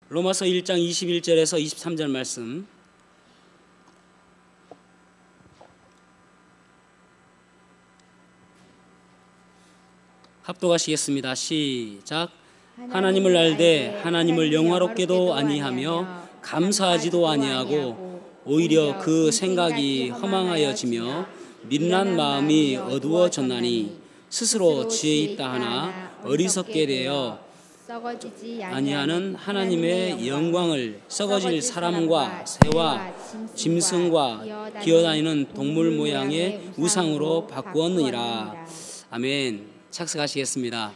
로마서 1장 21절에서 23절 말씀 합독하시겠습니다. 시작. 하나님을 알되 하나님을 영화롭게도 아니하며 감사하지도 아니하고 오히려 그 생각이 허망하여지며 미련한 마음이 어두워졌나니 스스로 지혜 있다 하나 어리석게 되어 썩어지지 아니하는 하나님의 영광을 썩어질 사람과 새와 짐승과 기어다니는 동물 모양의 우상으로 바꾸었느니라. 아멘. 착석하시겠습니다.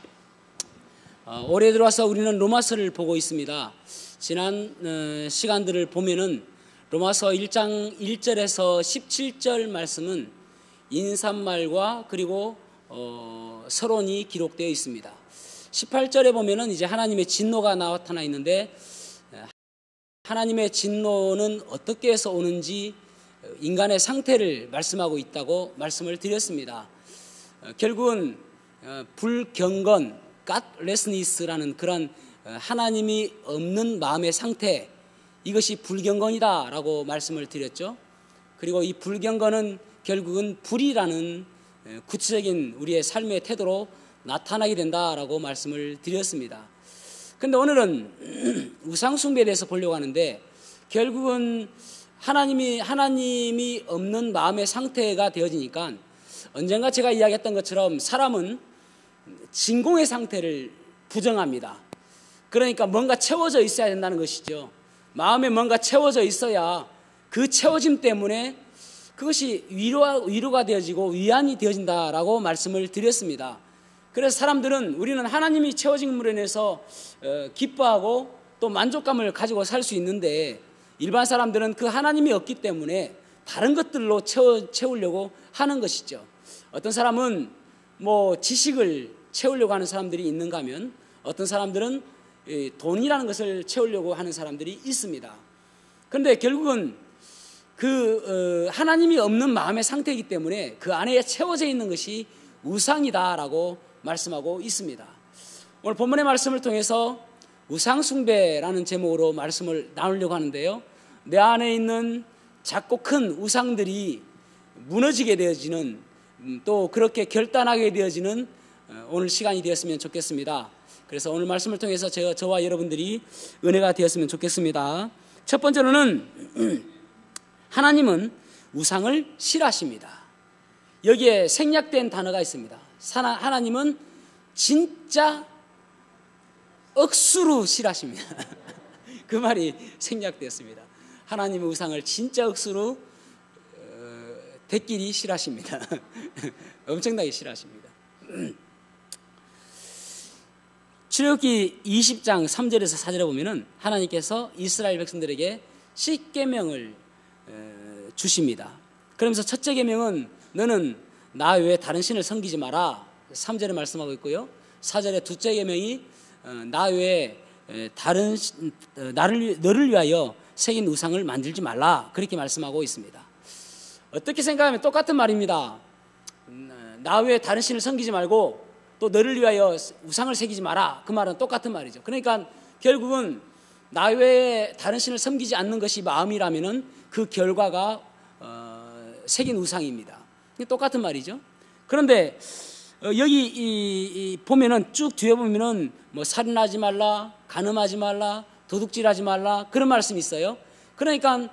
올해 들어와서 우리는 로마서를 보고 있습니다. 지난 시간들을 보면은 로마서 1장 1절에서 17절 말씀은 인사말과 그리고 서론이 기록되어 있습니다. 18절에 보면은 이제 하나님의 진노가 나타나 있는데 하나님의 진노는 어떻게 해서 오는지 인간의 상태를 말씀하고 있다고 말씀을 드렸습니다. 결국은 불경건, godlessness라는 그런 하나님이 없는 마음의 상태, 이것이 불경건이다라고 말씀을 드렸죠. 그리고 이 불경건은 결국은 불이라는 구체적인 우리의 삶의 태도로 나타나게 된다라고 말씀을 드렸습니다. 그런데 오늘은 우상 숭배에 대해서 보려고 하는데 결국은 하나님이 없는 마음의 상태가 되어지니까 언젠가 제가 이야기했던 것처럼 사람은 진공의 상태를 부정합니다. 그러니까 뭔가 채워져 있어야 된다는 것이죠. 마음에 뭔가 채워져 있어야 그 채워짐 때문에 그것이 위로가 되어지고 위안이 되어진다라고 말씀을 드렸습니다. 그래서 사람들은 우리는 하나님이 채워진 물에 인해서 기뻐하고 또 만족감을 가지고 살 수 있는데 일반 사람들은 그 하나님이 없기 때문에 다른 것들로 채우려고 하는 것이죠. 어떤 사람은 지식을 채우려고 하는 사람들이 있는가 하면 어떤 사람들은 돈이라는 것을 채우려고 하는 사람들이 있습니다. 그런데 결국은 하나님이 없는 마음의 상태이기 때문에 그 안에 채워져 있는 것이 우상이다라고 말씀하고 있습니다. 오늘 본문의 말씀을 통해서 우상숭배라는 제목으로 말씀을 나누려고 하는데요. 내 안에 있는 작고 큰 우상들이 무너지게 되어지는 또 그렇게 결단하게 되어지는 오늘 시간이 되었으면 좋겠습니다. 그래서 오늘 말씀을 통해서 저와 여러분들이 은혜가 되었으면 좋겠습니다. 첫 번째로는 하나님은 우상을 싫어하십니다. 여기에 생략된 단어가 있습니다. 하나님은 진짜 억수로 싫어하십니다. 그 말이 생략되었습니다. 하나님의 우상을 진짜 억수로 대끼리 싫어하십니다. 엄청나게 싫어하십니다. 출애굽기 20장 3절에서 4절에 보면은 하나님께서 이스라엘 백성들에게 10계명을 주십니다. 그러면서 첫째 계명은 너는 나 외에 다른 신을 섬기지 마라. 3절에 말씀하고 있고요. 4절에 둘째 계명이 나 외에 너를 위하여 새긴 우상을 만들지 말라. 그렇게 말씀하고 있습니다. 어떻게 생각하면 똑같은 말입니다. 나 외에 다른 신을 섬기지 말고 또 너를 위하여 우상을 새기지 마라. 그 말은 똑같은 말이죠. 그러니까 결국은 나 외에 다른 신을 섬기지 않는 것이 마음이라면은 그 결과가 새긴 우상입니다. 똑같은 말이죠. 그런데 여기 보면은 쭉 뒤에 보면은 살인하지 말라, 간음하지 말라, 도둑질하지 말라 그런 말씀이 있어요. 그러니까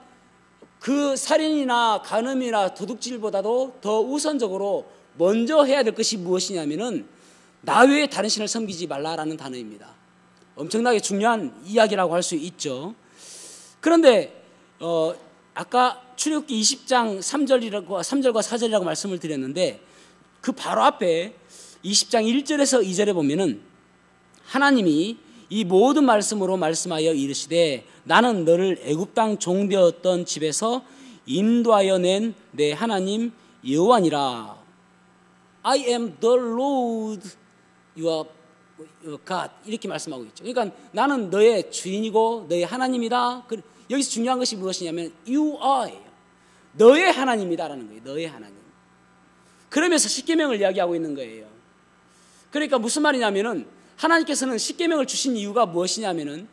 그 살인이나 간음이나 도둑질보다도 더 우선적으로 먼저 해야 될 것이 무엇이냐면은 나 외에 다른 신을 섬기지 말라라는 단어입니다. 엄청나게 중요한 이야기라고 할 수 있죠. 그런데 아까 출애굽기 20장 3절과 4절이라고 말씀을 드렸는데 그 바로 앞에 20장 1절에서 2절에 보면은 하나님이 이 모든 말씀으로 말씀하여 이르시되 나는 너를 애굽 땅 종되었던 집에서 인도하여 낸 내 하나님 여호와니라. I am the Lord your God 이렇게 말씀하고 있죠. 그러니까 나는 너의 주인이고 너의 하나님이다. 여기서 중요한 것이 무엇이냐면 You are 너의 하나님이다라는 거예요. 너의 하나님. 그러면서 십계명을 이야기하고 있는 거예요. 그러니까 무슨 말이냐면은 하나님께서는 십계명을 주신 이유가 무엇이냐면은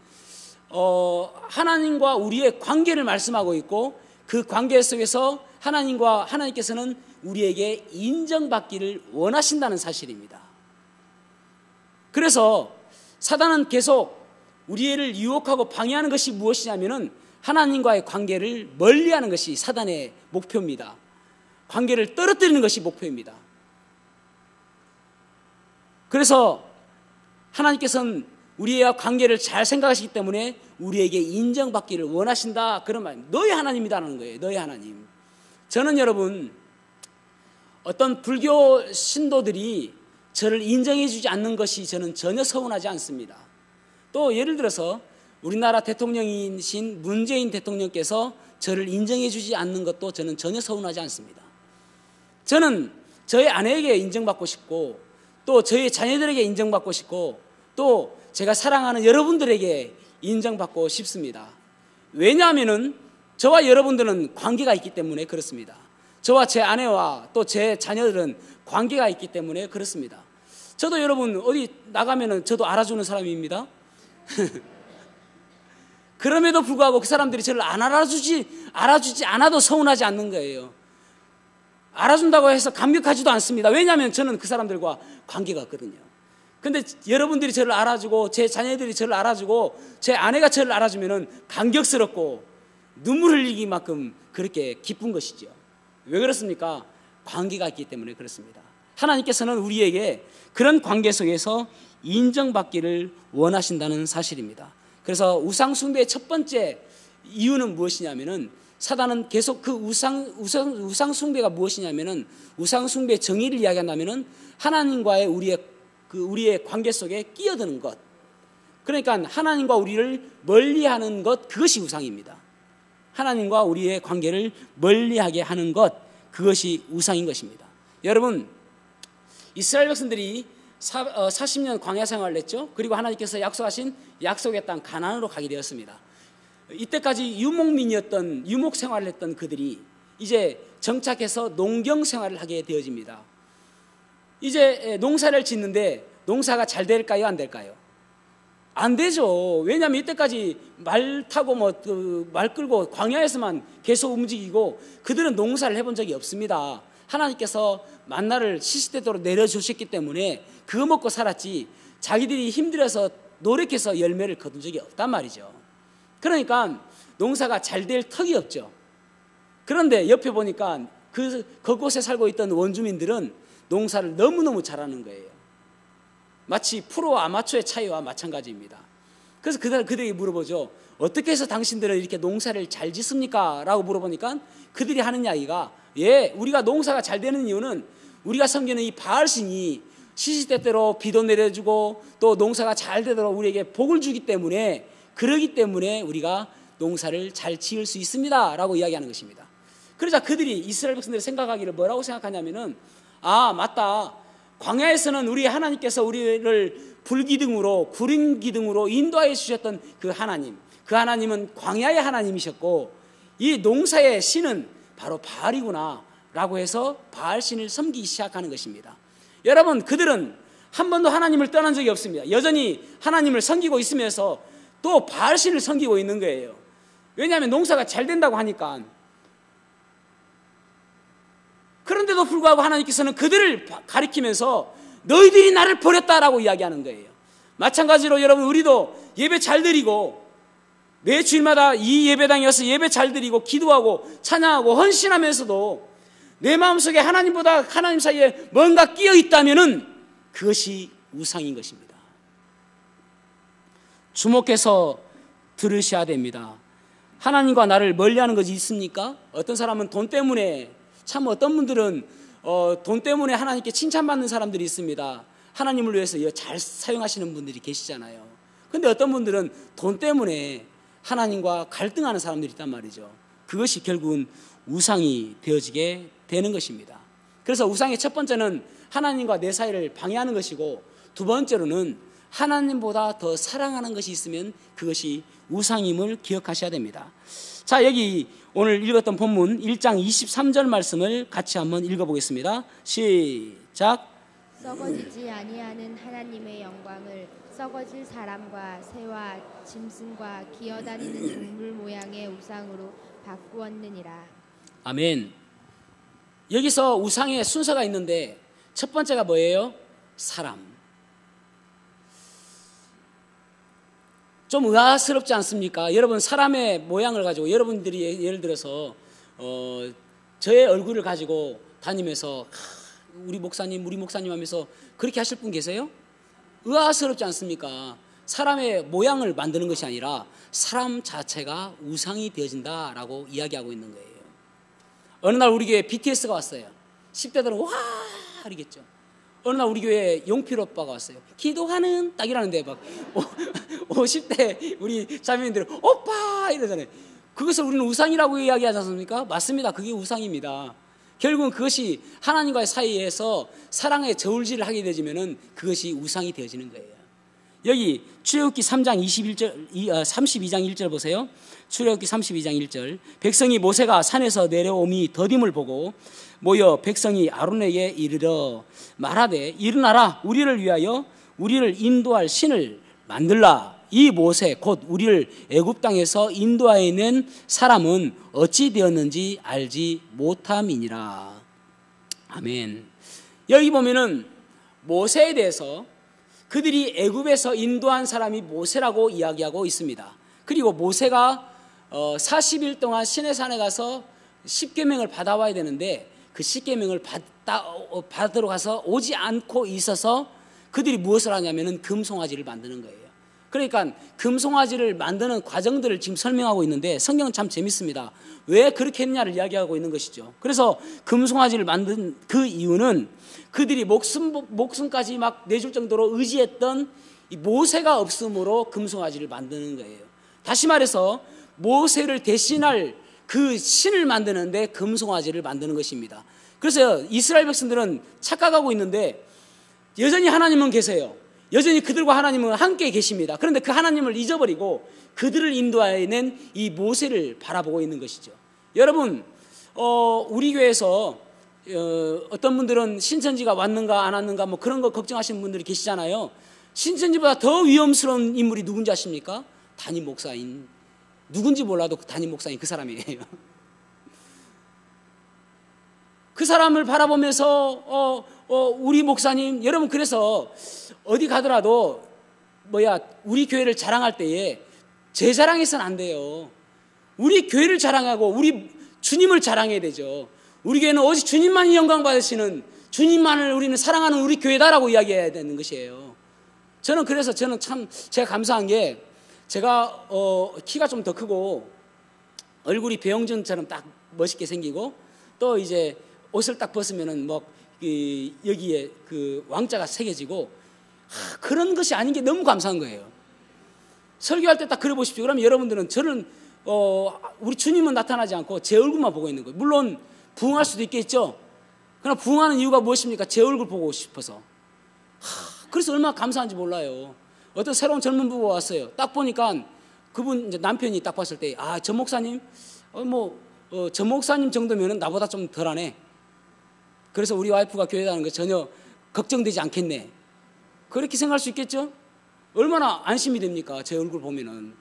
하나님과 우리의 관계를 말씀하고 있고, 그 관계 속에서 하나님께서는 우리에게 인정받기를 원하신다는 사실입니다. 그래서 사단은 계속 우리를 유혹하고 방해하는 것이 무엇이냐면은 하나님과의 관계를 멀리하는 것이 사단의 목표입니다. 관계를 떨어뜨리는 것이 목표입니다. 그래서 하나님께서는 우리와 관계를 잘 생각하시기 때문에 우리에게 인정받기를 원하신다, 그런 말. 너희 하나님이라는 거예요. 너희 하나님. 저는 여러분, 어떤 불교 신도들이 저를 인정해 주지 않는 것이 저는 전혀 서운하지 않습니다. 또 예를 들어서 우리나라 대통령이신 문재인 대통령께서 저를 인정해 주지 않는 것도 저는 전혀 서운하지 않습니다. 저는 저희 아내에게 인정받고 싶고, 또 저희 자녀들에게 인정받고 싶고, 또 제가 사랑하는 여러분들에게 인정받고 싶습니다. 왜냐하면은 저와 여러분들은 관계가 있기 때문에 그렇습니다. 저와 제 아내와 또 제 자녀들은 관계가 있기 때문에 그렇습니다. 저도 여러분 어디 나가면은 저도 알아주는 사람입니다. 그럼에도 불구하고 그 사람들이 저를 알아주지 않아도 서운하지 않는 거예요. 알아준다고 해서 감격하지도 않습니다. 왜냐하면 저는 그 사람들과 관계가 없거든요. 근데 여러분들이 저를 알아주고, 제 자녀들이 저를 알아주고, 제 아내가 저를 알아주면은 감격스럽고 눈물 흘리기만큼 그렇게 기쁜 것이죠. 왜 그렇습니까? 관계가 있기 때문에 그렇습니다. 하나님께서는 우리에게 그런 관계 속에서 인정받기를 원하신다는 사실입니다. 그래서 우상 숭배의 첫 번째 이유는 무엇이냐면은, 사단은 계속 그 우상 숭배가 무엇이냐면은, 우상 숭배의 정의를 이야기한다면은 하나님과의 우리의 관계 속에 끼어드는 것, 그러니까 하나님과 우리를 멀리하는 것, 그것이 우상입니다. 하나님과 우리의 관계를 멀리하게 하는 것, 그것이 우상인 것입니다. 여러분, 이스라엘 백성들이 40년 광야 생활을 했죠. 그리고 하나님께서 약속하신 약속의 땅 가나안으로 가게 되었습니다. 이때까지 유목민이었던, 유목 생활을 했던 그들이 이제 정착해서 농경 생활을 하게 되어집니다. 이제 농사를 짓는데 농사가 잘 될까요? 안 될까요? 안 되죠. 왜냐하면 이때까지 말 타고 말 끌고 광야에서만 계속 움직이고 그들은 농사를 해본 적이 없습니다. 하나님께서 만나를 시시때때로 내려주셨기 때문에 그거 먹고 살았지, 자기들이 힘들어서 노력해서 열매를 거둔 적이 없단 말이죠. 그러니까 농사가 잘 될 턱이 없죠. 그런데 옆에 보니까 그곳에 살고 있던 원주민들은 농사를 너무너무 잘하는 거예요. 마치 프로와 아마추어의 차이와 마찬가지입니다. 그래서 그들에게 물어보죠. 어떻게 해서 당신들은 이렇게 농사를 잘 짓습니까? 라고 물어보니까 그들이 하는 이야기가, 우리가 농사가 잘 되는 이유는 우리가 섬기는 이 바알신이 시시때때로 비도 내려주고 또 농사가 잘 되도록 우리에게 복을 주기 때문에, 그러기 때문에 우리가 농사를 잘 지을 수 있습니다 라고 이야기하는 것입니다. 그러자 그들이, 이스라엘 백성들이 생각하기를 뭐라고 생각하냐면은, 맞다, 광야에서는 우리 하나님께서 우리를 불기둥으로, 구름기둥으로 인도하여 주셨던 그 하나님은 광야의 하나님이셨고 이 농사의 신은 바로 바알이구나 라고 해서 바알신을 섬기기 시작하는 것입니다. 여러분, 그들은 한 번도 하나님을 떠난 적이 없습니다. 여전히 하나님을 섬기고 있으면서 또 바알신을 섬기고 있는 거예요. 왜냐하면 농사가 잘 된다고 하니까. 그런데도 불구하고 하나님께서는 그들을 가리키면서 너희들이 나를 버렸다라고 이야기하는 거예요. 마찬가지로 여러분, 우리도 예배 잘 드리고 매 주일마다 이 예배당에 와서 예배 잘 드리고 기도하고 찬양하고 헌신하면서도 내 마음속에 하나님보다 하나님 사이에 뭔가 끼어 있다면은 그것이 우상인 것입니다. 주목해서 들으셔야 됩니다. 하나님과 나를 멀리하는 것이 있습니까? 어떤 사람은 돈 때문에, 참 어떤 분들은 돈 때문에 하나님께 칭찬받는 사람들이 있습니다. 하나님을 위해서 잘 사용하시는 분들이 계시잖아요. 그런데 어떤 분들은 돈 때문에 하나님과 갈등하는 사람들이 있단 말이죠. 그것이 결국은 우상이 되어지게 되는 것입니다. 그래서 우상의 첫 번째는 하나님과 내 사이를 방해하는 것이고, 두 번째로는 하나님보다 더 사랑하는 것이 있으면 그것이 우상임을 기억하셔야 됩니다. 자, 여기 오늘 읽었던 본문 1장 23절 말씀을 같이 한번 읽어보겠습니다. 시작. 썩어지지 아니하는 하나님의 영광을 썩어질 사람과 새와 짐승과 기어다니는 동물 모양의 우상으로 바꾸었느니라. 아멘. 여기서 우상의 순서가 있는데 첫 번째가 뭐예요? 사람. 좀 의아스럽지 않습니까? 여러분, 사람의 모양을 가지고 여러분들이 예를 들어서 저의 얼굴을 가지고 다니면서 우리 목사님 하면서 그렇게 하실 분 계세요? 의아스럽지 않습니까? 사람의 모양을 만드는 것이 아니라 사람 자체가 우상이 되어진다라고 이야기하고 있는 거예요. 어느 날 우리 교회에 BTS가 왔어요. 10대들은 와 이러겠죠. 어느 날 우리 교회에 용필 오빠가 왔어요. 기도하는 딱 이러는데 막 50대 우리 자매님들은 오빠 이러잖아요. 그것을 우리는 우상이라고 이야기하지 않습니까? 맞습니다. 그게 우상입니다. 결국은 그것이 하나님과의 사이에서 사랑의 저울질을 하게 되지면은 그것이 우상이 되어지는 거예요. 여기 출애굽기 3장 32장 1절 보세요. 출애굽기 32장 1절. 백성이 모세가 산에서 내려옴이 더딤을 보고 모여 백성이 아론에게 이르러 말하되 일어나라 우리를 위하여 우리를 인도할 신을 만들라. 이 모세 곧 우리를 애굽 땅에서 인도하여 낸 사람은 어찌 되었는지 알지 못함이니라. 아멘. 여기 보면은 모세에 대해서 그들이 애굽에서 인도한 사람이 모세라고 이야기하고 있습니다. 그리고 모세가 40일 동안 시내산에 가서 십계명을 받아와야 되는데 그 십계명을 받으러 가서 오지 않고 있어서 그들이 무엇을 하냐면은 금송아지를 만드는 거예요. 그러니까 금송아지를 만드는 과정들을 지금 설명하고 있는데 성경은 참 재밌습니다. 왜 그렇게 했냐를 이야기하고 있는 것이죠. 그래서 금송아지를 만든 그 이유는 그들이 목숨까지 막 내줄 정도로 의지했던 이 모세가 없음으로 금송아지를 만드는 거예요. 다시 말해서 모세를 대신할 그 신을 만드는데 금송아지를 만드는 것입니다. 그래서 이스라엘 백성들은 착각하고 있는데 여전히 하나님은 계세요. 여전히 그들과 하나님은 함께 계십니다. 그런데 그 하나님을 잊어버리고 그들을 인도하여낸 이 모세를 바라보고 있는 것이죠. 여러분, 우리 교회에서 어떤 분들은 신천지가 왔는가 안 왔는가 뭐 그런 거 걱정하시는 분들이 계시잖아요. 신천지보다 더 위험스러운 인물이 누군지 아십니까? 담임 목사인, 누군지 몰라도 담임 목사인 그 사람이에요. 그 사람을 바라보면서 우리 목사님, 여러분, 그래서 어디 가더라도 우리 교회를 자랑할 때에 제 자랑해서는 안 돼요. 우리 교회를 자랑하고 우리 주님을 자랑해야 되죠. 우리 교회는 오직 주님만이 영광 받으시는, 주님만을 우리는 사랑하는 우리 교회다라고 이야기해야 되는 것이에요. 저는 참 제가 감사한 게, 제가 키가 좀 더 크고 얼굴이 배용준처럼 딱 멋있게 생기고 또 이제 옷을 딱 벗으면은 여기에 그 왕자가 새겨지고 그런 것이 아닌 게 너무 감사한 거예요. 설교할 때 딱 그래 보십시오. 그러면 여러분들은 저는 우리 주님은 나타나지 않고 제 얼굴만 보고 있는 거예요. 물론 부흥할 수도 있겠죠. 그러나 부흥하는 이유가 무엇입니까? 제 얼굴 보고 싶어서. 그래서 얼마나 감사한지 몰라요. 어떤 새로운 젊은 부부가 왔어요. 딱 보니까 그분 이제 남편이 딱 봤을 때, 저 목사님, 저 목사님 정도면은 나보다 좀 덜하네. 그래서 우리 와이프가 교회 다니는 거 전혀 걱정되지 않겠네. 그렇게 생각할 수 있겠죠? 얼마나 안심이 됩니까? 제 얼굴 보면은.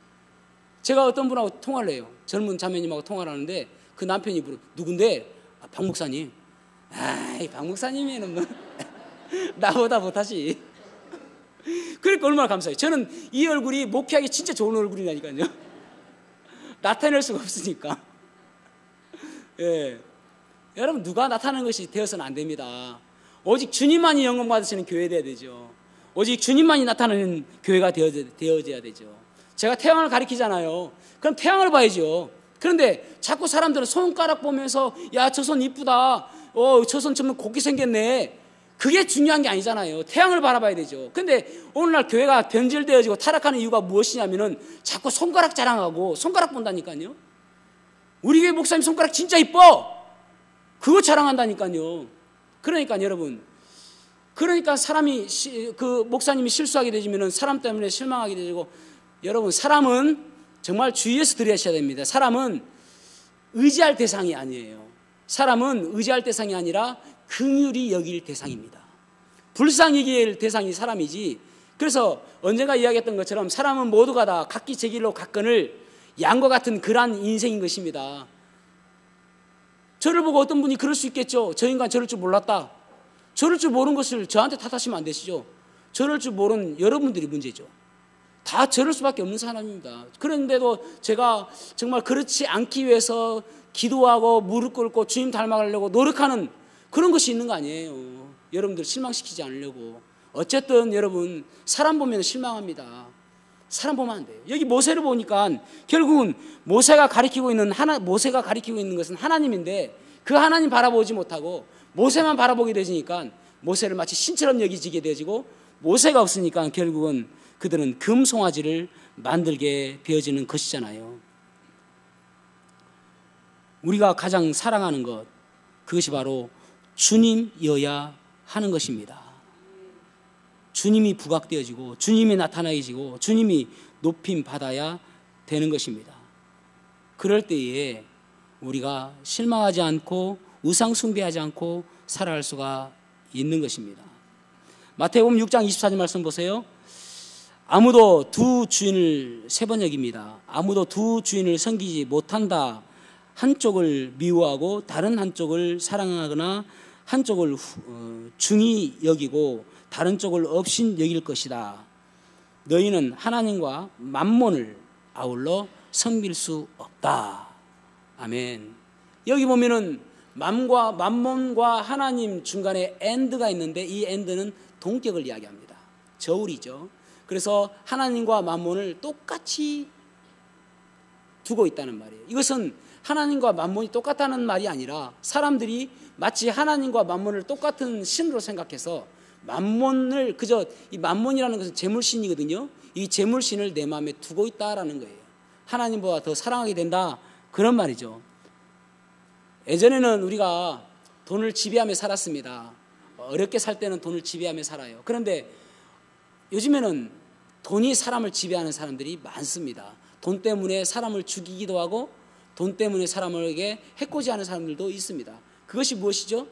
제가 어떤 분하고 통화를 해요. 젊은 자매님하고 통화를 하는데 그 남편이 누군데? 박 목사님. 박 목사님이면 뭐 나보다 못하시. 그러니까 얼마나 감사해요. 저는 이 얼굴이 목회하기 진짜 좋은 얼굴이라니까요. 나타낼 수가 없으니까. 예. 여러분, 누가 나타나는 것이 되어서는 안 됩니다. 오직 주님만이 영광 받으시는 교회 되어야 되죠. 오직 주님만이 나타나는 교회가 되어져야 되죠. 제가 태양을 가리키잖아요. 그럼 태양을 봐야죠. 그런데 자꾸 사람들은 손가락 보면서 야, 저 손 이쁘다. 저 손 좀 곱게 생겼네. 그게 중요한 게 아니잖아요. 태양을 바라봐야 되죠. 근데 오늘날 교회가 변질되어지고 타락하는 이유가 무엇이냐면은 자꾸 손가락 자랑하고 손가락 본다니까요. 우리 교회 목사님 손가락 진짜 이뻐. 그거 자랑한다니까요. 그러니까 여러분, 사람이 그 목사님이 실수하게 되지면은 사람 때문에 실망하게 되고, 여러분, 사람은 정말 주의해서 들으셔야 됩니다. 사람은 의지할 대상이 아니에요. 사람은 의지할 대상이 아니라 긍휼히 여길 대상입니다. 불쌍히 여길 대상이 사람이지. 그래서 언젠가 이야기했던 것처럼 사람은 모두가 다 각기 제 길로 갔거늘 양과 같은 그러한 인생인 것입니다. 저를 보고 어떤 분이 그럴 수 있겠죠. 저 인간 저럴 줄 몰랐다. 저럴 줄 모르는 것을 저한테 탓하시면 안 되시죠. 저럴 줄 모르는 여러분들이 문제죠. 다 저럴 수밖에 없는 사람입니다. 그런데도 제가 정말 그렇지 않기 위해서 기도하고 무릎 꿇고 주님 닮아가려고 노력하는 그런 것이 있는 거 아니에요. 여러분들 실망시키지 않으려고. 어쨌든 여러분 사람 보면 실망합니다. 사람 보면 안 돼요. 여기 모세를 보니까 결국은 모세가 가리키고 있는 것은 하나님인데 그 하나님 바라보지 못하고 모세만 바라보게 되니까 모세를 마치 신처럼 여기지게 되어지고 모세가 없으니까 결국은 그들은 금송아지를 만들게 되어지는 것이잖아요. 우리가 가장 사랑하는 것, 그것이 바로 주님이어야 하는 것입니다. 주님이 부각되어지고 주님이 나타나지고 주님이 높임 받아야 되는 것입니다. 그럴 때에 우리가 실망하지 않고 우상 숭배하지 않고 살아갈 수가 있는 것입니다. 마태복음 6장 24절 말씀 보세요. 아무도 두 주인을 세 번역입니다. 아무도 두 주인을 섬기지 못한다. 한쪽을 미워하고 다른 한쪽을 사랑하거나 한쪽을 중히 여기고 다른 쪽을 업신 여길 것이다. 너희는 하나님과 만몬을 아울러 섬길 수 없다. 아멘. 여기 보면은 만몬과 하나님 중간에 엔드가 있는데 이 엔드는 동격을 이야기합니다. 저울이죠. 그래서 하나님과 만몬을 똑같이 두고 있다는 말이에요. 이것은 하나님과 만몬이 똑같다는 말이 아니라 사람들이 마치 하나님과 만몬을 똑같은 신으로 생각해서 만몬을 이 만몬이라는 것은 재물신이거든요. 이 재물신을 내 마음에 두고 있다라는 거예요. 하나님보다 더 사랑하게 된다 그런 말이죠. 예전에는 우리가 돈을 지배하며 살았습니다. 어렵게 살 때는 돈을 지배하며 살아요. 그런데 요즘에는 돈이 사람을 지배하는 사람들이 많습니다. 돈 때문에 사람을 죽이기도 하고 돈 때문에 사람에게 해코지하는 사람들도 있습니다. 그것이 무엇이죠?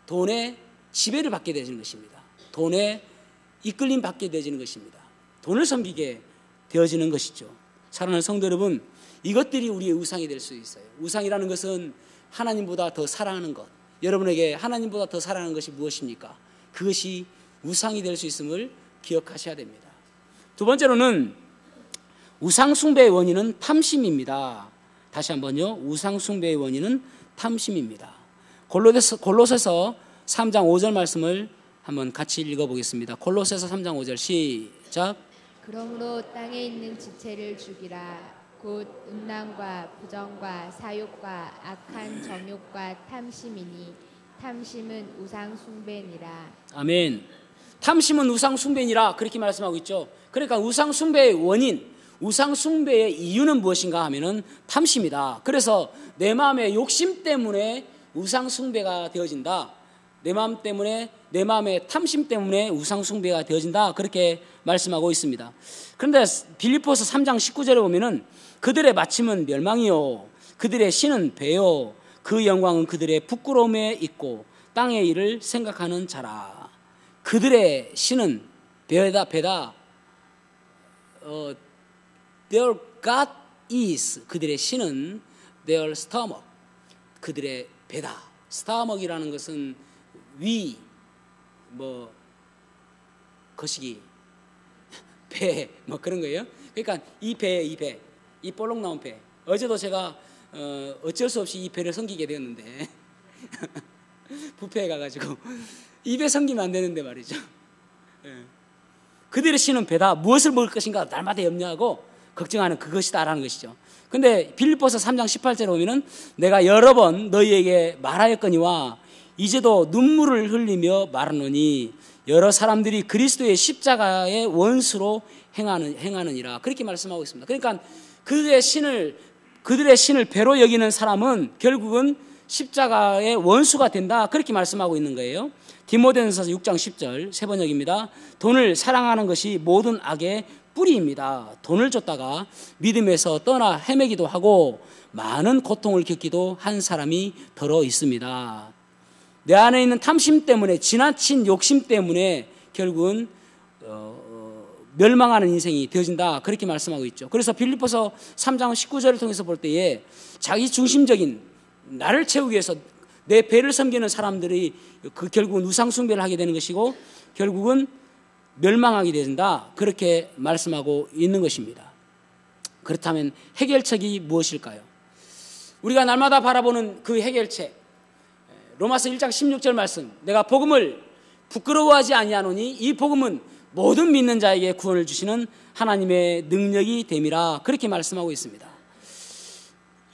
돈의 지배를 받게 되는 것입니다. 돈에 이끌림 받게 되어지는 것입니다. 돈을 섬기게 되어지는 것이죠. 사랑하는 성도 여러분, 이것들이 우리의 우상이 될 수 있어요. 우상이라는 것은 하나님보다 더 사랑하는 것. 여러분에게 하나님보다 더 사랑하는 것이 무엇입니까? 그것이 우상이 될 수 있음을 기억하셔야 됩니다. 두 번째로는 우상 숭배의 원인은 탐심입니다. 다시 한번요. 우상 숭배의 원인은 탐심입니다. 골로새서 3장 5절 말씀을 한번 같이 읽어보겠습니다. 골로새서 3장 5절 시작. 그러므로 땅에 있는 지체를 죽이라. 곧 음란과 부정과 사욕과 악한 정욕과 탐심이니 탐심은 우상 숭배니라. 아멘. 탐심은 우상 숭배니라 그렇게 말씀하고 있죠. 그러니까 우상 숭배의 원인, 우상 숭배의 이유는 무엇인가 하면은 탐심이다. 그래서 내 마음의 욕심 때문에 우상 숭배가 되어진다. 내 마음 때문에, 내 마음의 탐심 때문에 우상 숭배가 되어진다. 그렇게 말씀하고 있습니다. 그런데 빌립보서 3장 19절에 보면은 그들의 마침은 멸망이요 그들의 신은 배요 그 영광은 그들의 부끄러움에 있고 땅의 일을 생각하는 자라. 그들의 신은 배다. Their God is, 그들의 신은 their stomach, 그들의 배다. stomach이라는 것은 위, 거시기, 배, 그런 거예요. 그러니까 이 배, 이 볼록 나온 배. 어제도 제가 어쩔 수 없이 이 배를 섬기게 되었는데 뷔페에 가가지고 이 배 섬기면 안 되는데 말이죠. 그들의 신은 배다. 무엇을 먹을 것인가 날마다 염려하고 걱정하는 그것이다라는 것이죠. 근데 빌립보서 3장 18절에 보면은 내가 여러 번 너희에게 말하였거니와 이제도 눈물을 흘리며 말하노니 여러 사람들이 그리스도의 십자가의 원수로 행하느니라. 그렇게 말씀하고 있습니다. 그러니까 그들의 신을 배로 여기는 사람은 결국은 십자가의 원수가 된다. 그렇게 말씀하고 있는 거예요. 디모데전서 6장 10절 세 번역입니다. 돈을 사랑하는 것이 모든 악의 뿌리입니다. 돈을 줬다가 믿음에서 떠나 헤매기도 하고 많은 고통을 겪기도 한 사람이 더러 있습니다. 내 안에 있는 탐심 때문에, 지나친 욕심 때문에 결국은 멸망하는 인생이 되어진다, 그렇게 말씀하고 있죠. 그래서 빌립보서 3장 19절을 통해서 볼 때에 자기 중심적인, 나를 채우기 위해서 내 배를 섬기는 사람들이 결국은 우상 숭배를 하게 되는 것이고 결국은 멸망하게 된다, 그렇게 말씀하고 있는 것입니다. 그렇다면 해결책이 무엇일까요? 우리가 날마다 바라보는 그 해결책, 로마서 1장 16절 말씀, 내가 복음을 부끄러워하지 아니하노니 이 복음은 모든 믿는 자에게 구원을 주시는 하나님의 능력이 됨이라, 그렇게 말씀하고 있습니다.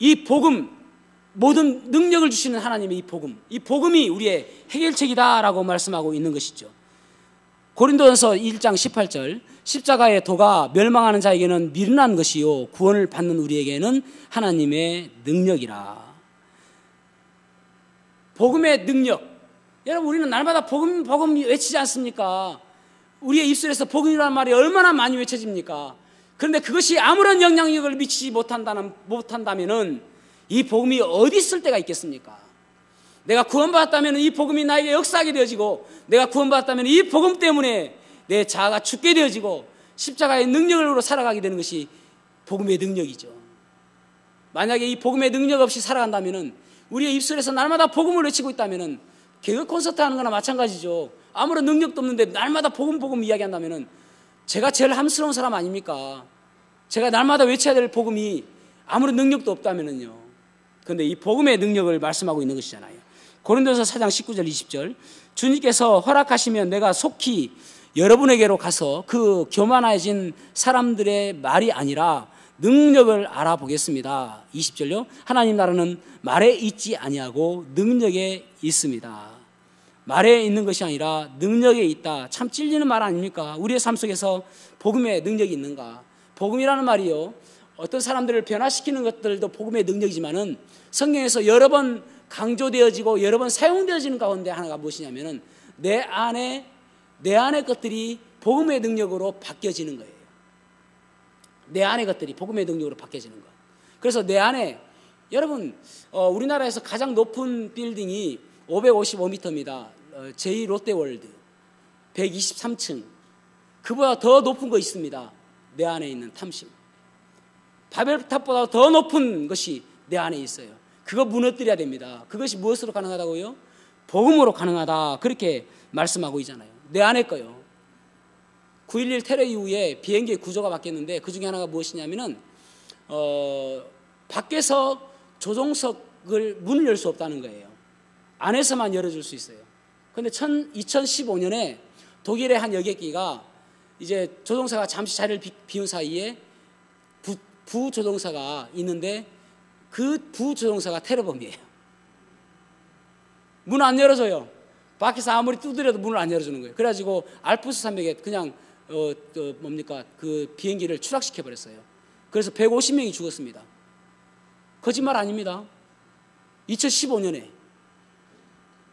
이 복음, 모든 능력을 주시는 하나님의 이 복음이 우리의 해결책이다라고 말씀하고 있는 것이죠. 고린도전서 1장 18절, 십자가의 도가 멸망하는 자에게는 미련한 것이요 구원을 받는 우리에게는 하나님의 능력이라. 복음의 능력. 여러분, 우리는 날마다 복음 외치지 않습니까? 우리의 입술에서 복음이라는 말이 얼마나 많이 외쳐집니까? 그런데 그것이 아무런 영향력을 미치지 못한다면은 이 복음이 어디 있을 때가 있겠습니까? 내가 구원받았다면 이 복음이 나에게 역사하게 되어지고, 내가 구원받았다면 이 복음 때문에 내 자아가 죽게 되어지고 십자가의 능력으로 살아가게 되는 것이 복음의 능력이죠. 만약에 이 복음의 능력 없이 살아간다면, 우리의 입술에서 날마다 복음을 외치고 있다면 개그 콘서트 하는 거나 마찬가지죠. 아무런 능력도 없는데 날마다 복음 이야기한다면 제가 제일 함스러운 사람 아닙니까? 제가 날마다 외쳐야 될 복음이 아무런 능력도 없다면요. 그런데 이 복음의 능력을 말씀하고 있는 것이잖아요. 고린도서 4장 19절 20절, 주님께서 허락하시면 내가 속히 여러분에게로 가서 그 교만해진 사람들의 말이 아니라 능력을 알아보겠습니다. 20절요. 하나님 나라는 말에 있지 아니하고 능력에 있습니다. 말에 있는 것이 아니라 능력에 있다. 참 찔리는 말 아닙니까? 우리의 삶 속에서 복음의 능력이 있는가? 복음이라는 말이요, 어떤 사람들을 변화시키는 것들도 복음의 능력이지만은 성경에서 여러 번 강조되어지고 여러 번 사용되어지는 가운데 하나가 무엇이냐면은 내 안에 것들이 복음의 능력으로 바뀌어지는 거예요. 내 안의 것들이 복음의 능력으로 바뀌어지는 것. 그래서 내 안에, 여러분, 우리나라에서 가장 높은 빌딩이 555m입니다. 제2 롯데월드 123층. 그보다 더 높은 거 있습니다. 내 안에 있는 탐심. 바벨탑보다 더 높은 것이 내 안에 있어요. 그거 무너뜨려야 됩니다. 그것이 무엇으로 가능하다고요? 복음으로 가능하다, 그렇게 말씀하고 있잖아요. 내 안에 거요. 9.11 테러 이후에 비행기의 구조가 바뀌었는데 그 중에 하나가 무엇이냐면은 밖에서 조종석을 문을 열 수 없다는 거예요. 안에서만 열어줄 수 있어요. 그런데 2015년에 독일의 한 여객기가 이제 조종사가 잠시 자리를 비운 사이에 부조종사가 있는데 그 부조종사가 테러범이에요. 문 안 열어줘요. 밖에서 아무리 두드려도 문을 안 열어주는 거예요. 그래가지고 알프스 산맥에 그냥 그 비행기를 추락시켜 버렸어요. 그래서 150명이 죽었습니다. 거짓말 아닙니다. 2015년에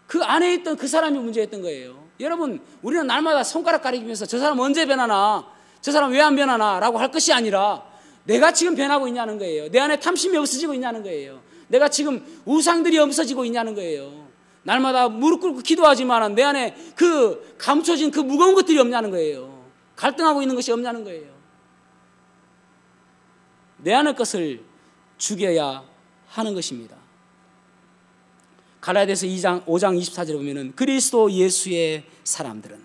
그 안에 있던 그 사람이 문제였던 거예요. 여러분, 우리는 날마다 손가락 가리키면서 저 사람 언제 변하나, 저 사람 왜 안 변하나 라고 할 것이 아니라 내가 지금 변하고 있냐는 거예요. 내 안에 탐심이 없어지고 있냐는 거예요. 내가 지금 우상들이 없어지고 있냐는 거예요. 날마다 무릎 꿇고 기도하지만 내 안에 그 감춰진 그 무거운 것들이 없냐는 거예요. 갈등하고 있는 것이 없냐는 거예요. 내 안의 것을 죽여야 하는 것입니다. 갈라디아서 5장 24절에 보면은 그리스도 예수의 사람들은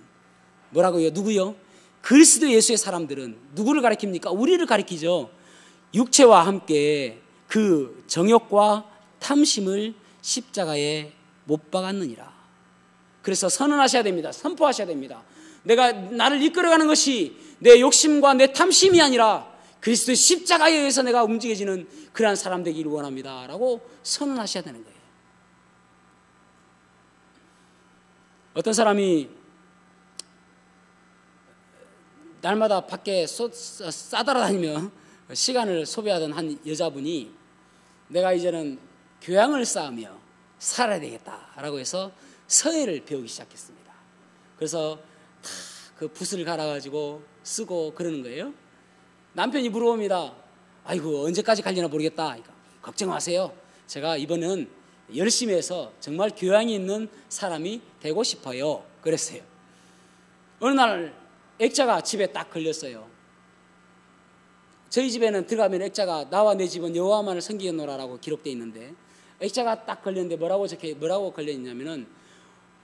뭐라고요? 누구요? 그리스도 예수의 사람들은 누구를 가리킵니까? 우리를 가리키죠. 육체와 함께 그 정욕과 탐심을 십자가에 못 박았느니라. 그래서 선언하셔야 됩니다. 선포하셔야 됩니다. 나를 이끌어가는 것이 내 욕심과 내 탐심이 아니라 그리스도의 십자가에 의해서 내가 움직여지는 그러한 사람 되기를 원합니다 라고 선언하셔야 되는 거예요. 어떤 사람이 날마다 밖에 싸돌아다니며 시간을 소비하던 한 여자분이 내가 이제는 교양을 쌓으며 살아야 되겠다라고 해서 서예를 배우기 시작했습니다. 그래서 다 그 붓을 갈아가지고 쓰고 그러는 거예요. 남편이 물어봅니다. 아이고 언제까지 갈려나 모르겠다. 걱정 마세요. 제가 이번엔 열심히 해서 정말 교양이 있는 사람이 되고 싶어요. 그랬어요. 어느 날 액자가 집에 딱 걸렸어요. 저희 집에는 들어가면 액자가 나와 내 집은 여호와만을 섬기노라라고 기록되어 있는데, 액자가 딱 걸렸는데 뭐라고 걸려 있냐면은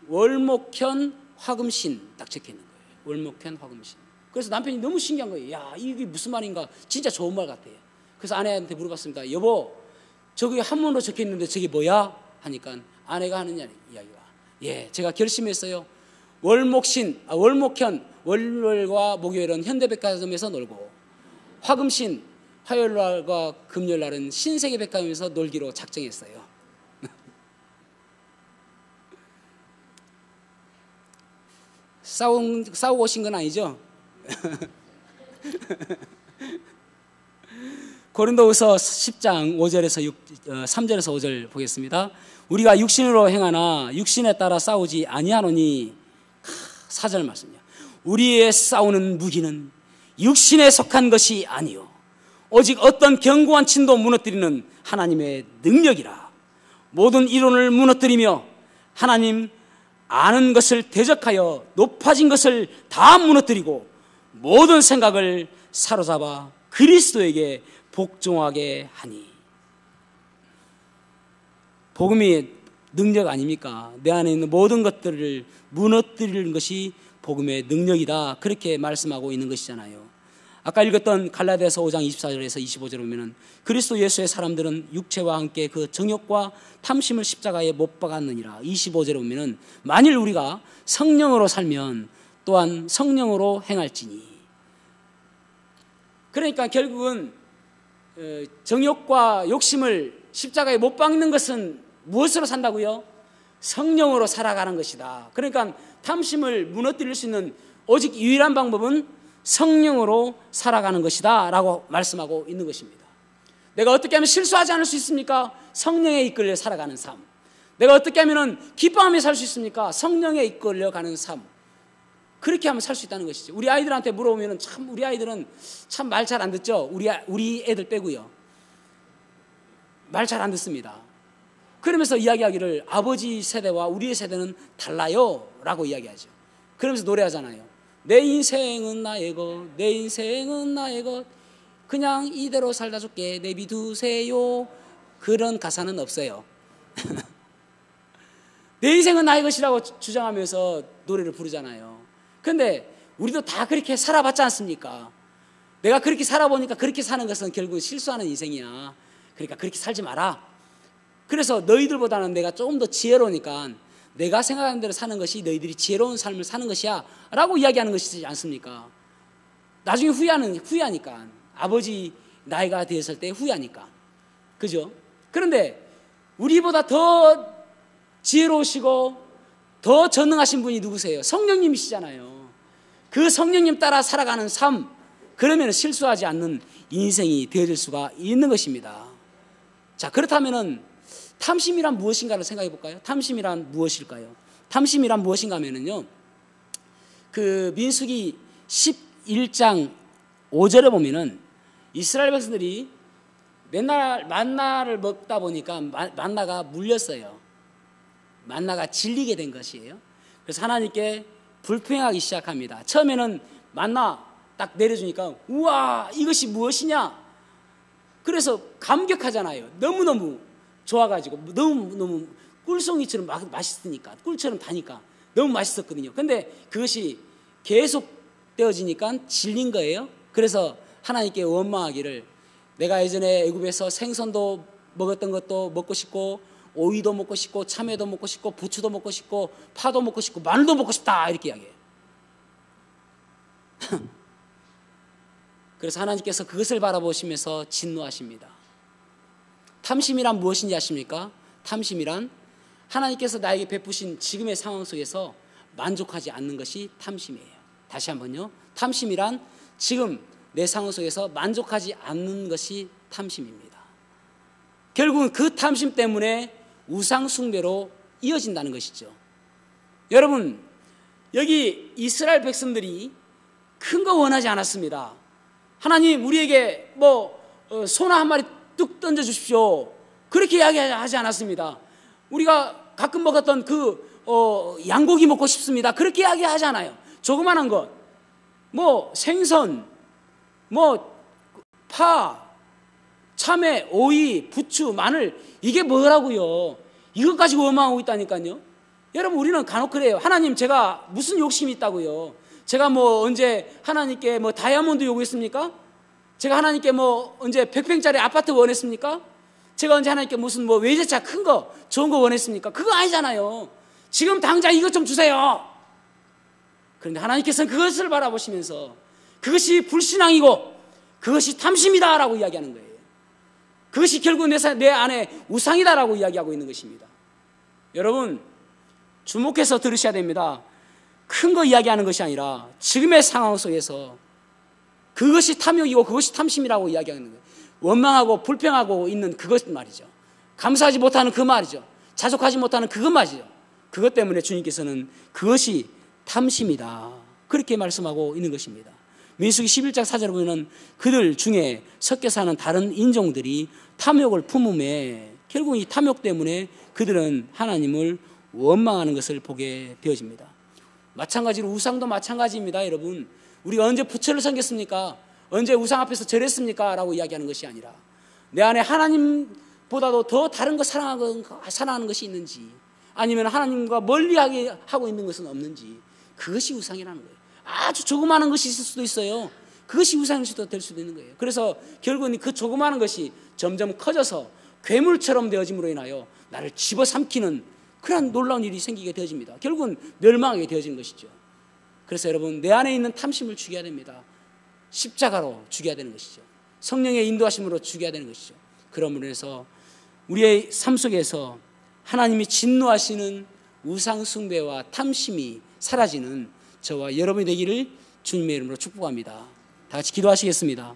월목현 화금신 딱 적혀 있는 거예요. 월목현 화금신. 그래서 남편이 너무 신기한 거예요. 야, 이게 무슨 말인가? 진짜 좋은 말 같아요. 그래서 아내한테 물어봤습니다. 여보, 저기 한문으로 적혀 있는데 저게 뭐야? 하니까 아내가 하는 이야기가, 예, 제가 결심했어요. 월목현, 월요일과 목요일은 현대백화점에서 놀고, 화금신, 화요일과 금요일날은 신세계백화점에서 놀기로 작정했어요. 싸우고 오신 건 아니죠? 고린도후서 10장 3절에서 5절 보겠습니다. 우리가 육신으로 행하나 육신에 따라 싸우지 아니하노니, 4절 말씀이요. 우리의 싸우는 무기는 육신에 속한 것이 아니요 오직 어떤 견고한 진도 무너뜨리는 하나님의 능력이라. 모든 이론을 무너뜨리며 하나님 아는 것을 대적하여 높아진 것을 다 무너뜨리고 모든 생각을 사로잡아 그리스도에게 복종하게 하니. 복음이 능력 아닙니까? 내 안에 있는 모든 것들을 무너뜨리는 것이 복음의 능력이다. 그렇게 말씀하고 있는 것이잖아요. 아까 읽었던 갈라디아서 5장 24절에서 25절에 보면은 그리스도 예수의 사람들은 육체와 함께 그 정욕과 탐심을 십자가에 못 박았느니라. 25절에 보면은 만일 우리가 성령으로 살면 또한 성령으로 행할지니. 그러니까 결국은 정욕과 욕심을 십자가에 못 박는 것은 무엇으로 산다고요? 성령으로 살아가는 것이다. 그러니까 탐심을 무너뜨릴 수 있는 오직 유일한 방법은 성령으로 살아가는 것이다 라고 말씀하고 있는 것입니다. 내가 어떻게 하면 실수하지 않을 수 있습니까? 성령에 이끌려 살아가는 삶. 내가 어떻게 하면 기뻐하며 살 수 있습니까? 성령에 이끌려가는 삶. 그렇게 하면 살 수 있다는 것이죠. 우리 아이들한테 물어보면 참 우리 아이들은 참 말 잘 안 듣죠. 우리 애들 빼고요. 말 잘 안 듣습니다. 그러면서 이야기하기를 아버지 세대와 우리의 세대는 달라요 라고 이야기하죠. 그러면서 노래하잖아요. 내 인생은 나의 것, 내 인생은 나의 것, 그냥 이대로 살다 줄게 내비두세요. 그런 가사는 없어요. 내 인생은 나의 것이라고 주장하면서 노래를 부르잖아요. 그런데 우리도 다 그렇게 살아봤지 않습니까? 내가 그렇게 살아보니까 그렇게 사는 것은 결국 실수하는 인생이야. 그러니까 그렇게 살지 마라. 그래서 너희들보다는 내가 조금 더 지혜로우니까 내가 생각하는 대로 사는 것이 너희들이 지혜로운 삶을 사는 것이야 라고 이야기하는 것이지 않습니까? 나중에 후회하니까. 아버지 나이가 되었을 때 후회하니까. 그죠? 그런데 우리보다 더 지혜로우시고 더 전능하신 분이 누구세요? 성령님이시잖아요. 그 성령님 따라 살아가는 삶, 그러면 실수하지 않는 인생이 되어질 수가 있는 것입니다. 자, 그렇다면은 탐심이란 무엇인가를 생각해 볼까요? 탐심이란 무엇일까요? 탐심이란 무엇인가 하면은요, 그 민수기 11장 5절에 보면은 이스라엘 백성들이 맨날 만나를 먹다 보니까 만나가 물렸어요. 만나가 질리게 된 것이에요. 그래서 하나님께 불평하기 시작합니다. 처음에는 만나 딱 내려주니까 우와 이것이 무엇이냐? 그래서 감격하잖아요. 너무너무 좋아가지고 너무 꿀송이처럼 맛있으니까, 꿀처럼 다니까 너무 맛있었거든요. 근데 그것이 계속 되어지니까 질린 거예요. 그래서 하나님께 원망하기를, 내가 예전에 애굽에서 생선도 먹었던 것도 먹고 싶고 오이도 먹고 싶고 참외도 먹고 싶고 부추도 먹고 싶고 파도 먹고 싶고 마늘도 먹고 싶다 이렇게 이야기해요. 그래서 하나님께서 그것을 바라보시면서 진노하십니다. 탐심이란 무엇인지 아십니까? 탐심이란 하나님께서 나에게 베푸신 지금의 상황 속에서 만족하지 않는 것이 탐심이에요. 다시 한번요. 탐심이란 지금 내 상황 속에서 만족하지 않는 것이 탐심입니다. 결국은 그 탐심 때문에 우상 숭배로 이어진다는 것이죠. 여러분, 여기 이스라엘 백성들이 큰 거 원하지 않았습니다. 하나님 우리에게 소나 한 마리 뚝 던져 주십시오. 그렇게 이야기하지 않았습니다. 우리가 가끔 먹었던 양고기 먹고 싶습니다. 그렇게 이야기하잖아요. 조그만한 것, 뭐 생선, 뭐 파, 참외, 오이, 부추, 마늘, 이게 뭐라고요? 이것 가지고 원망하고 있다니까요. 여러분, 우리는 간혹 그래요. 하나님, 제가 무슨 욕심이 있다고요? 제가 뭐 언제 하나님께 뭐 다이아몬드 요구했습니까? 제가 하나님께 뭐 언제 100평짜리 아파트 원했습니까? 제가 언제 하나님께 무슨 뭐 외제차 큰 거, 좋은 거 원했습니까? 그거 아니잖아요. 지금 당장 이것 좀 주세요. 그런데 하나님께서는 그것을 바라보시면서 그것이 불신앙이고 그것이 탐심이다라고 이야기하는 거예요. 그것이 결국 내 안에 우상이다라고 이야기하고 있는 것입니다. 여러분, 주목해서 들으셔야 됩니다. 큰 거 이야기하는 것이 아니라 지금의 상황 속에서 그것이 탐욕이고 그것이 탐심이라고 이야기하는 거예요. 원망하고 불평하고 있는 그것 말이죠. 감사하지 못하는 그 말이죠. 자족하지 못하는 그것 말이죠. 그것 때문에 주님께서는 그것이 탐심이다, 그렇게 말씀하고 있는 것입니다. 민수기 11장 4절에 보면 그들 중에 섞여 사는 다른 인종들이 탐욕을 품음에 결국 이 탐욕 때문에 그들은 하나님을 원망하는 것을 보게 되어집니다. 마찬가지로 우상도 마찬가지입니다. 여러분, 우리가 언제 부처를 섬겼습니까? 언제 우상 앞에서 절했습니까? 라고 이야기하는 것이 아니라 내 안에 하나님보다도 더 다른 거 사랑하는 것이 있는지, 아니면 하나님과 멀리하게 하고 있는 것은 없는지, 그것이 우상이라는 거예요. 아주 조그마한 것이 있을 수도 있어요. 그것이 우상일 수도 될 수도 있는 거예요. 그래서 결국은 그 조그마한 것이 점점 커져서 괴물처럼 되어짐으로 인하여 나를 집어삼키는 그런 놀라운 일이 생기게 되어집니다. 결국은 멸망하게 되어지는 것이죠. 그래서 여러분, 내 안에 있는 탐심을 죽여야 됩니다. 십자가로 죽여야 되는 것이죠. 성령의 인도하심으로 죽여야 되는 것이죠. 그러므로 해서 우리의 삶 속에서 하나님이 진노하시는 우상 숭배와 탐심이 사라지는 저와 여러분이 되기를 주님의 이름으로 축복합니다. 다 같이 기도하시겠습니다.